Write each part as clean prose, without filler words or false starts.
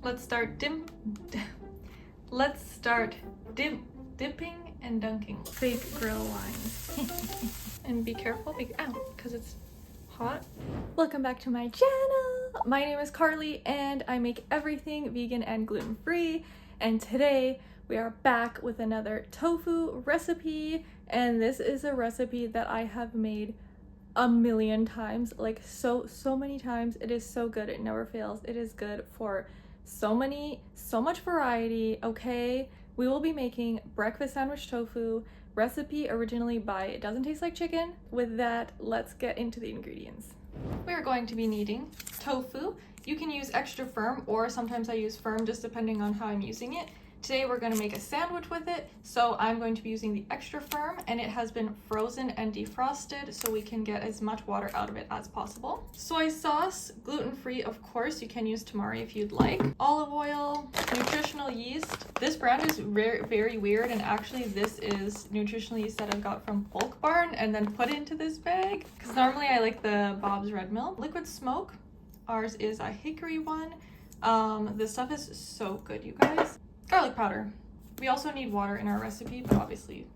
Let's start dipping and dunking. Fake grill lines. And be careful, because it's hot. Welcome back to my channel. My name is Carly and I make everything vegan and gluten-free. And today we are back with another tofu recipe. And this is a recipe that I have made a million times, like so many times. It is so good, it never fails. It is good for so much variety. Okay, we will be making breakfast sandwich tofu, recipe originally by It Doesn't Taste Like Chicken. With that, let's get into the ingredients. We're going to be needing tofu. You can use extra firm, or sometimes I use firm, just depending on how I'm using it. Today we're going to make a sandwich with it, so I'm going to be using the extra firm, and it has been frozen and defrosted so we can get as much water out of it as possible. Soy sauce, gluten-free of course, you can use tamari if you'd like. Olive oil, nutritional yeast. This brand is very weird, and actually this is nutritional yeast that I got from Bulk Barn and then put into this bag, because normally I like the Bob's Red Mill. Liquid smoke, ours is a hickory one. This stuff is so good, you guys. Garlic powder. We also need water in our recipe, but obviously.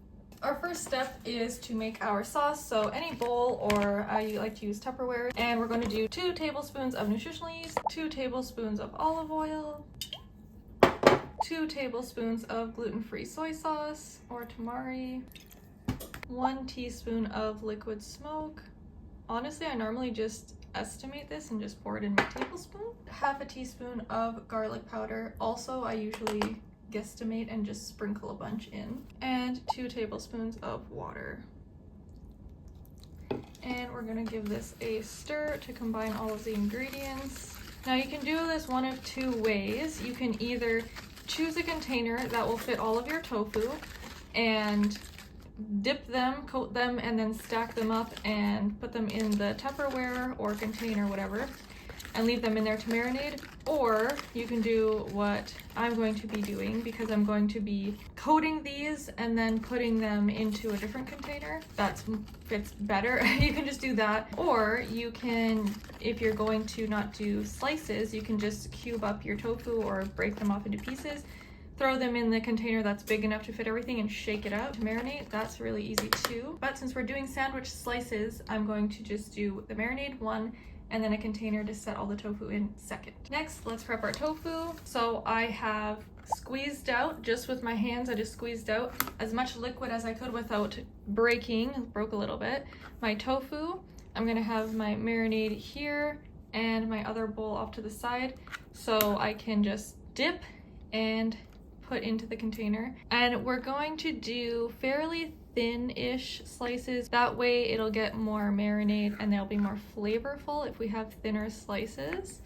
Our first step is to make our sauce. So any bowl, or I like to use Tupperware. And we're going to do 2 tablespoons of nutritional yeast, 2 tablespoons of olive oil, 2 tablespoons of gluten-free soy sauce or tamari, 1 teaspoon of liquid smoke. Honestly, I normally just estimate this and just pour it in my tablespoon. Half a teaspoon of garlic powder. Also, I usually guesstimate and just sprinkle a bunch in. And 2 tablespoons of water. And we're gonna give this a stir to combine all of the ingredients. Now you can do this one of 2 ways. You can either choose a container that will fit all of your tofu and dip them, coat them, and then stack them up and put them in the Tupperware or container, whatever, and leave them in there to marinate. Or you can do what I'm going to be doing, because I'm going to be coating these and then putting them into a different container that fits better. You can just do that. Or you can, if you're going to not do slices, you can just cube up your tofu or break them off into pieces, throw them in the container that's big enough to fit everything and shake it out to marinate. That's really easy too. But since we're doing sandwich slices, I'm going to just do the marinade one and then a container to set all the tofu in second. Next, let's prep our tofu. So I have squeezed out, just with my hands, I just squeezed out as much liquid as I could without breaking. Broke a little bit. My tofu, I'm gonna have my marinade here and my other bowl off to the side so I can just dip and put into the container. And we're going to do fairly thin-ish slices. That way it'll get more marinade and they'll be more flavorful if we have thinner slices.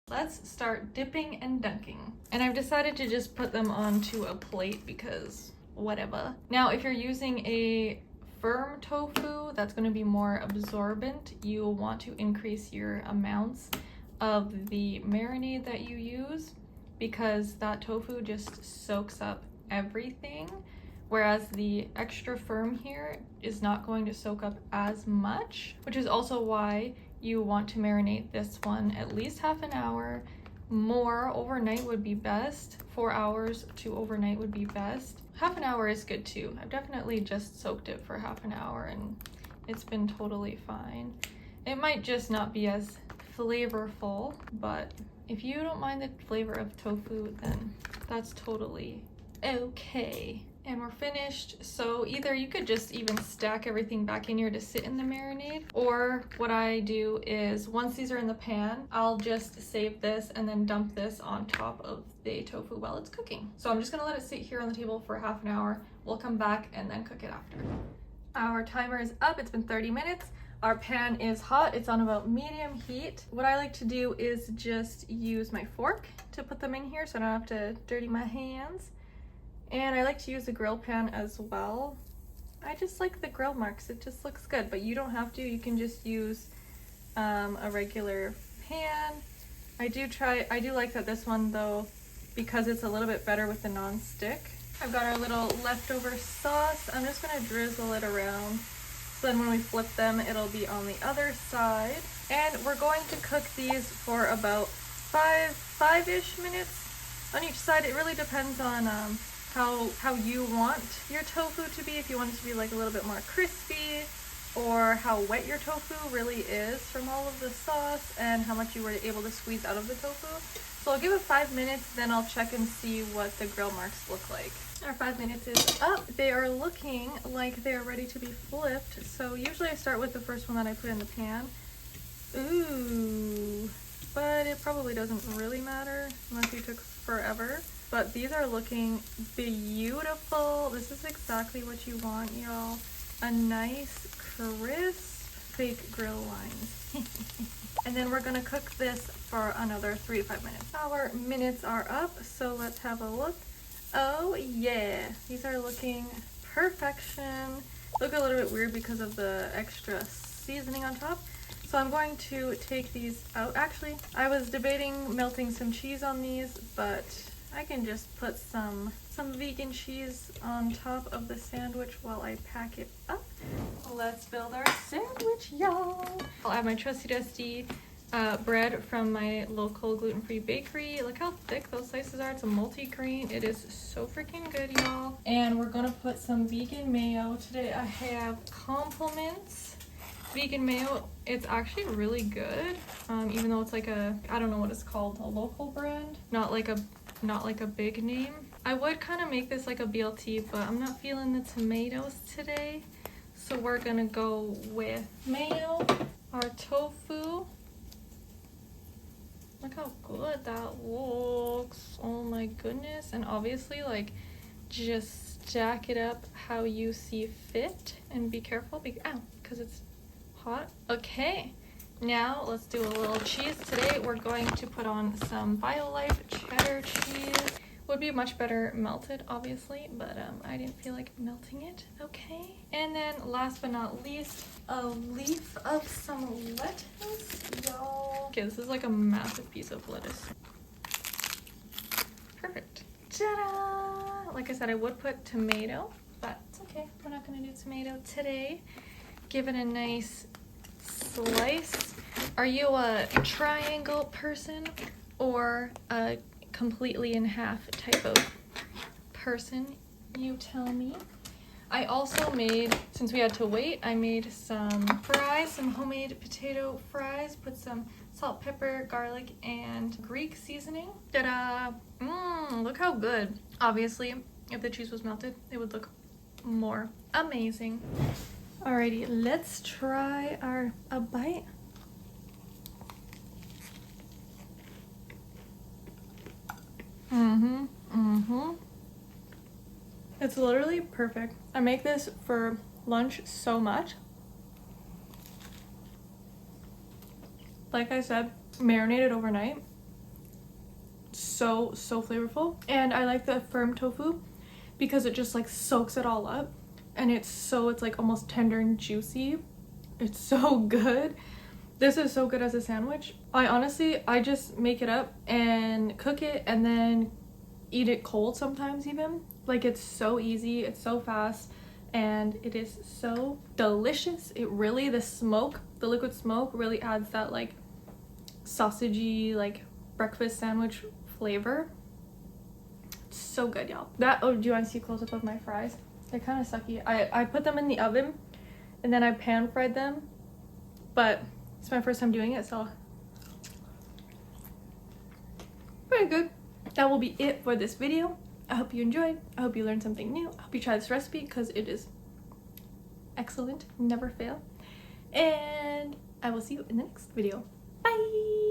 Let's start dipping and dunking. And I've decided to just put them onto a plate because whatever. Now, if you're using a firm tofu that's going to be more absorbent, you'll want to increase your amounts of the marinade that you use, because that tofu just soaks up everything, whereas the extra firm here is not going to soak up as much, which is also why you want to marinate this one at least half an hour. More overnight would be best. 4 hours to overnight would be best. Half an hour is good too. I've definitely just soaked it for half an hour and it's been totally fine. It might just not be as flavorful, but if you don't mind the flavor of tofu, then that's totally okay. And we're finished. So either you could just even stack everything back in here to sit in the marinade, or what I do is once these are in the pan, I'll just save this and then dump this on top of the tofu while it's cooking. So I'm just gonna let it sit here on the table for half an hour. We'll come back and then cook it after. Our timer is up. It's been 30 minutes. Our pan is hot. It's on about medium heat. What I like to do is just use my fork to put them in here so I don't have to dirty my hands. And I like to use a grill pan as well. I just like the grill marks. It just looks good, but you don't have to. You can just use a regular pan. I do like that this one though, because it's a little bit better with the non-stick. I've got our little leftover sauce. I'm just gonna drizzle it around. So then when we flip them, it'll be on the other side. And we're going to cook these for about five-ish minutes on each side. It really depends on how you want your tofu to be, if you want it to be like a little bit more crispy, or how wet your tofu really is from all of the sauce and how much you were able to squeeze out of the tofu. So I'll give it 5 minutes, then I'll check and see what the grill marks look like. Our 5 minutes is up. They are looking like they're ready to be flipped. So usually I start with the first one that I put in the pan. Ooh, but it probably doesn't really matter unless you took forever. But these are looking beautiful. This is exactly what you want, y'all. A nice, crisp, fake grill lines. And then we're gonna cook this for another 3 to 5 minutes. Our minutes are up, so let's have a look. Oh yeah, these are looking perfection. Look a little bit weird because of the extra seasoning on top. So I'm going to take these out. Actually, I was debating melting some cheese on these, but I can just put some vegan cheese on top of the sandwich while I pack it up. Let's build our sandwich, y'all. I'll add my trusty dusty bread from my local gluten-free bakery. Look how thick those slices are. It's a multi-grain. It is so freaking good, y'all. And we're gonna put some vegan mayo. Today I have Compliments vegan mayo. It's actually really good, even though it's like a, I don't know what it's called, a local brand, not like a big name. I would kind of make this like a BLT, but I'm not feeling the tomatoes today, so we're gonna go with mayo. Our tofu, look how good that looks. Oh my goodness. And obviously, like, just stack it up how you see fit, and be careful because it's hot. Okay, now let's do a little cheese. Today we're going to put on some BioLife cheddar cheese. Would be much better melted, obviously, but I didn't feel like melting it. Okay, and then last but not least, a leaf of some lettuce, y'all. Okay, this is like a massive piece of lettuce. Perfect. Ta-da! Like I said, I would put tomato, but it's okay. We're not gonna do tomato today. Give it a nice slice. Are you a triangle person or a completely in half type of person? You tell me. I also made, since we had to wait, I made some fries, some homemade potato fries, put some salt, pepper, garlic, and Greek seasoning. Ta-da! Look how good. Obviously, if the cheese was melted, it would look more amazing. Alrighty, let's try a bite. It's literally perfect. I make this for lunch so much. Like I said, marinated overnight. So flavorful. And I like the firm tofu because it just like soaks it all up. And it's like almost tender and juicy. It's so good. This is so good as a sandwich. I just make it up and cook it and then eat it cold sometimes even. Like, it's so easy, it's so fast, and it is so delicious. It really, the liquid smoke really adds that like sausagey, like breakfast sandwich flavor. It's so good, y'all. Oh, do you want to see a close-up of my fries? They're kind of sucky. I put them in the oven and then I pan fried them, but it's my first time doing it, so very good. That will be it for this video. I hope you enjoyed. I hope you learned something new. I hope you try this recipe because it is excellent. Never fail. And I will see you in the next video. Bye!